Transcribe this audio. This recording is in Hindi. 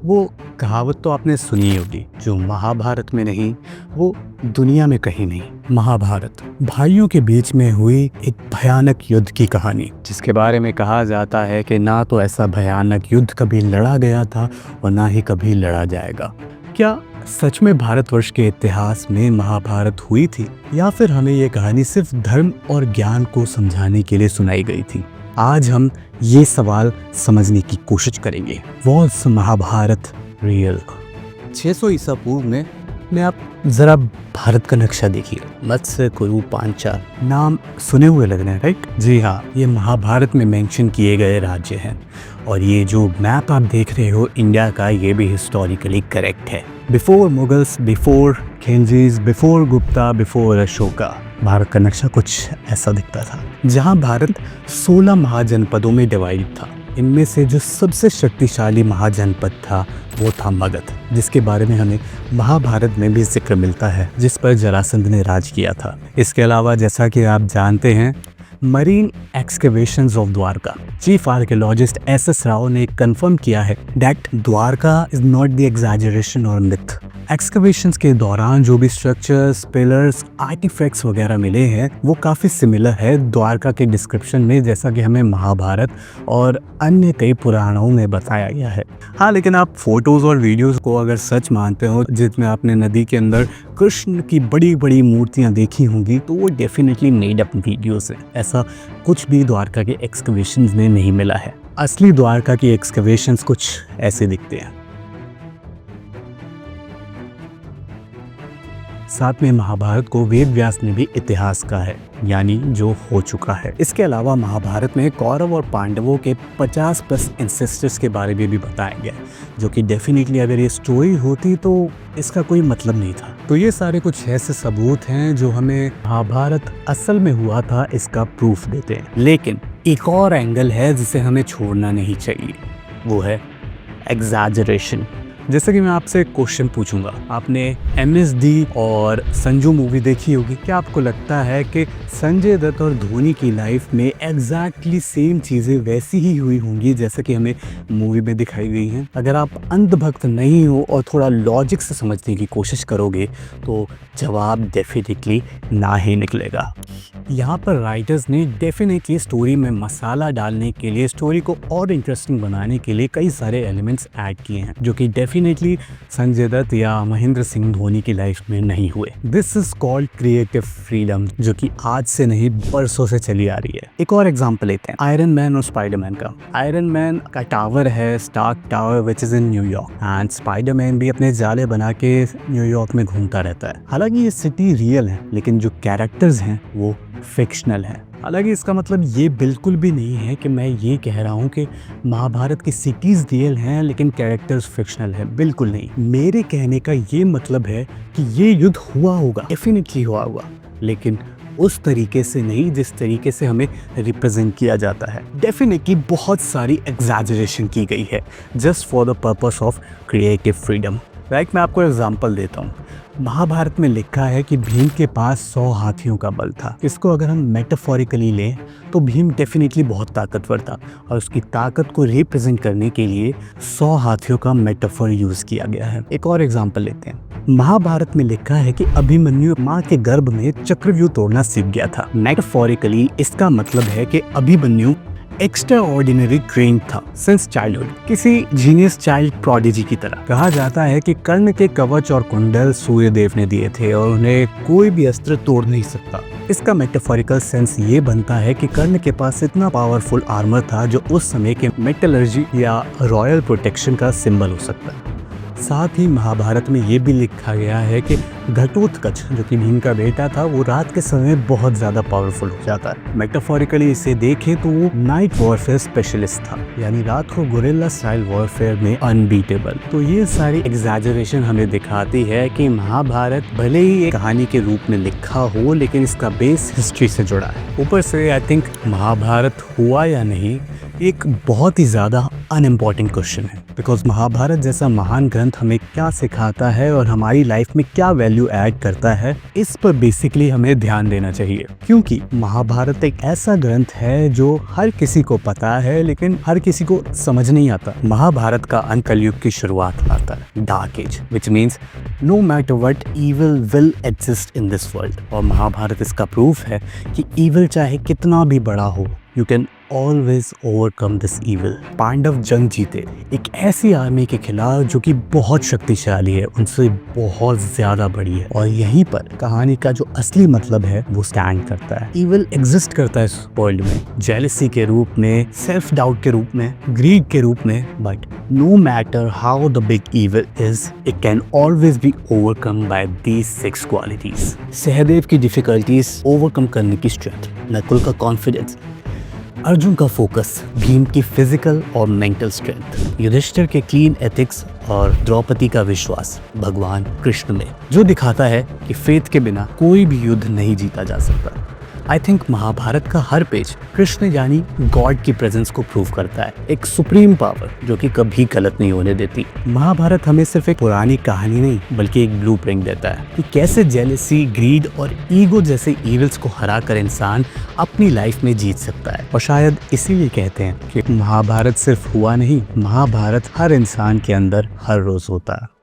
वो कहावत तो आपने सुनी होगी, जो महाभारत में नहीं वो दुनिया में कहीं नहीं। महाभारत भाइयों के बीच में हुई एक भयानक युद्ध की कहानी, जिसके बारे में कहा जाता है कि ना तो ऐसा भयानक युद्ध कभी लड़ा गया था और ना ही कभी लड़ा जाएगा। क्या सच में भारतवर्ष के इतिहास में महाभारत हुई थी, या फिर हमें ये कहानी सिर्फ धर्म और ज्ञान को समझाने के लिए सुनाई गई थी? आज हम ये सवाल समझने की कोशिश करेंगे। Was Mahabharat real? 600 ईसा पूर्व में आप जरा भारत का नक्शा देखिए। मत्स्य, कुरु, पांचाल नाम सुने हुए लग रहे हैं, राइट? जी हाँ, ये महाभारत में मेंशन किए गए राज्य हैं। और ये जो मैप आप देख रहे हो इंडिया का, ये भी हिस्टोरिकली करेक्ट है। Before Mughals, before Khiljis, before Gupta, before Ashoka, Bharat का नक्शा कुछ ऐसा दिखता था, जहां भारत 16 महाजनपदों में डिवाइड था। इनमें से जो सबसे शक्तिशाली महाजनपद था वो था मगध, जिसके बारे में हमें महाभारत में भी जिक्र मिलता है, जिस पर जरासंध ने राज किया था। इसके अलावा जैसा कि आप जानते हैं, marine excavations of Dwarka, chief archaeologist S Rao ने कंफर्म किया है that Dwarka is not the exaggeration और मिथ। एक्सकवेशंस के दौरान जो भी स्ट्रक्चर्स, पिलर्स, आर्टिफैक्ट्स वगैरह मिले हैं वो काफ़ी सिमिलर है द्वारका के डिस्क्रिप्शन में, जैसा कि हमें महाभारत और अन्य कई पुराणों में बताया गया है। हाँ, लेकिन आप फोटोज़ और वीडियोज़ को अगर सच मानते हो, जिसमें आपने नदी के अंदर कृष्ण की बड़ी बड़ी मूर्तियाँ देखी होंगी, तो वो डेफिनेटली मेड अप वीडियोज़ है। ऐसा कुछ भी द्वारका के एक्सकवेशंस में नहीं मिला है। असली द्वारका की एक्सकवेशंस कुछ ऐसे दिखते हैं। साथ में महाभारत को वेद व्यास ने भी इतिहास कहा है, यानी जो हो चुका है। इसके अलावा महाभारत में कौरव और पांडवों के 50+ इंसेस्टर्स के बारे में भी बताया गया, जो कि डेफिनेटली अगर ये स्टोरी होती तो इसका कोई मतलब नहीं था। तो ये सारे कुछ ऐसे सबूत हैं जो हमें महाभारत असल में हुआ था इसका प्रूफ देते हैं। लेकिन एक और एंगल है जिसे हमें छोड़ना नहीं चाहिए, वो है एग्जैजरेशन। जैसे कि मैं आपसे एक क्वेश्चन पूछूंगा, आपने MSD और संजू मूवी देखी होगी। क्या आपको लगता है कि संजय दत्त और धोनी की लाइफ में एग्जैक्टली सेम चीज़ें वैसी ही हुई होंगी जैसे कि हमें मूवी में दिखाई गई हैं? अगर आप अंधभक्त नहीं हो और थोड़ा लॉजिक से समझने की कोशिश करोगे तो जवाब डेफिनेटली ना ही निकलेगा। यहाँ पर राइटर्स ने डेफिनेटली स्टोरी में मसाला डालने के लिए, स्टोरी को और इंटरेस्टिंग बनाने के लिए कई सारे एलिमेंट्स ऐड किए हैं, जो कि डेफिनेटली संजय दत्त या महेंद्र सिंह धोनी की लाइफ में नहीं हुए। This is called creative freedom, जो कि आज से नहीं बरसों से चली आ रही है। एक और एग्जांपल लेते हैं आयरन मैन और स्पाइडरमैन का। आयरन मैन का टावर है Stark Tower, which is in New York, and Spiderman भी अपने जाले बना के न्यूयॉर्क में घूमता रहता है। हालांकि ये सिटी रियल है, लेकिन जो कैरेक्टर्स हैं वो फिक्शनल है। हालांकि इसका मतलब ये बिल्कुल भी नहीं है कि मैं ये कह रहा हूँ कि महाभारत की सिटीज रियल हैं लेकिन कैरेक्टर्स फिक्शनल है, बिल्कुल नहीं। मेरे कहने का ये मतलब है कि ये युद्ध हुआ होगा, डेफिनेटली हुआ होगा, लेकिन उस तरीके से नहीं जिस तरीके से हमें रिप्रेजेंट किया जाता है। डेफिनेटली बहुत सारी एग्जैजरेशन की गई है just for the purpose of creative freedom. Right, मैं आपको एग्जांपल देता हूँ। महाभारत में लिखा है कि भीम के पास 100 हाथियों का बल था। इसको अगर हम मेटाफोरिकली लें तो भीम डेफिनेटली बहुत ताकतवर था, और उसकी ताकत को रिप्रेजेंट करने के लिए 100 हाथियों का मेटाफोर यूज किया गया है। एक और एग्जांपल लेते हैं। महाभारत में लिखा है कि अभिमन्यु माँ के गर्भ में चक्रव्यूह तोड़ना सीख गया था। मेटाफोरिकली इसका मतलब है कि अभिमन्यु एक्स्ट्रा ऑर्डिनरी ट्रेन था सिंस चाइल्डहुड, किसी जीनियस चाइल्ड प्रोडिजी की तरह। कहा जाता है कि कर्ण के कवच और कुंडल सूर्यदेव ने दिए थे और उन्हें कोई भी अस्त्र तोड़ नहीं सकता। इसका मेटाफोरिकल सेंस ये बनता है कि कर्ण के पास इतना पावरफुल आर्मर था जो उस समय के मेटलर्जी या रॉयल प्रोटेक्शन का सिंबल हो सकता है। साथ ही महाभारत में ये भी लिखा गया है कि घटोत्कच, जो कि भीम का बेटा था, वो रात के समय बहुत ज़्यादा पावरफुल हो जाता है। मेटाफोरिकली इसे देखें तो वो नाइट वॉरफेयर स्पेशलिस्ट था, यानी रात को गुरिल्ला स्टाइल वॉरफेयर में अनबीटेबल। तो ये सारी एग्जैजरेशन हमें दिखाती है कि महाभारत भले ही एक कहानी के रूप में लिखा हो, लेकिन इसका बेस हिस्ट्री से जुड़ा है। ऊपर से आई थिंक महाभारत हुआ या नहीं एक बहुत ही ज़्यादा अनइम्पॉर्टेंट क्वेश्चन है, बिकॉज महाभारत जैसा महान ग्रंथ हमें क्या सिखाता है और हमारी लाइफ में क्या वैल्यू ऐड करता है, इस पर बेसिकली हमें ध्यान देना चाहिए। क्योंकि महाभारत एक ऐसा ग्रंथ है जो हर किसी को पता है लेकिन हर किसी को समझ नहीं आता। महाभारत का अंत कलयुग की शुरुआत आता है, dark age, which means no matter what evil will exist in this world. और महाभारत इसका प्रूफ है कि ईविल चाहे कितना भी बड़ा हो, you can always overcome this evil. Pandava जंग जीते एक ऐसी आर्मी के खिलाफ जो कि बहुत शक्तिशाली है, उनसे बहुत ज्यादा बड़ी है। और यहीं पर कहानी का जो असली मतलब है वो स्टैंड करता है। ईविल एग्जिस्ट करता है इस वर्ल्ड में, जेलसी के रूप में, सेल्फ डाउट के रूप में, ग्रीड के रूप में, but no matter how the big evil is, it can always be overcome by these 6 qualities. Sahadev की डिफिकल्टीज ओवरकम करने की स्ट्रेंथ, नकुल का कॉन्फिडेंस, अर्जुन का फोकस, भीम की फिजिकल और मेंटल स्ट्रेंथ, युधिष्ठिर के क्लीन एथिक्स और द्रौपदी का विश्वास भगवान कृष्ण में, जो दिखाता है कि फेथ के बिना कोई भी युद्ध नहीं जीता जा सकता। आई थिंक महाभारत का हर पेज कृष्ण यानी गॉड की प्रेजेंस को प्रूव करता है, एक सुप्रीम पावर जो कि कभी गलत नहीं होने देती। महाभारत हमें सिर्फ एक पुरानी कहानी नहीं बल्कि एक ब्लूप्रिंट देता है कि कैसे जेलसी, ग्रीड और ईगो जैसे इविल्स को हरा कर इंसान अपनी लाइफ में जीत सकता है। और शायद इसीलिए कहते हैं कि महाभारत सिर्फ हुआ नहीं, महाभारत हर इंसान के अंदर हर रोज होता है।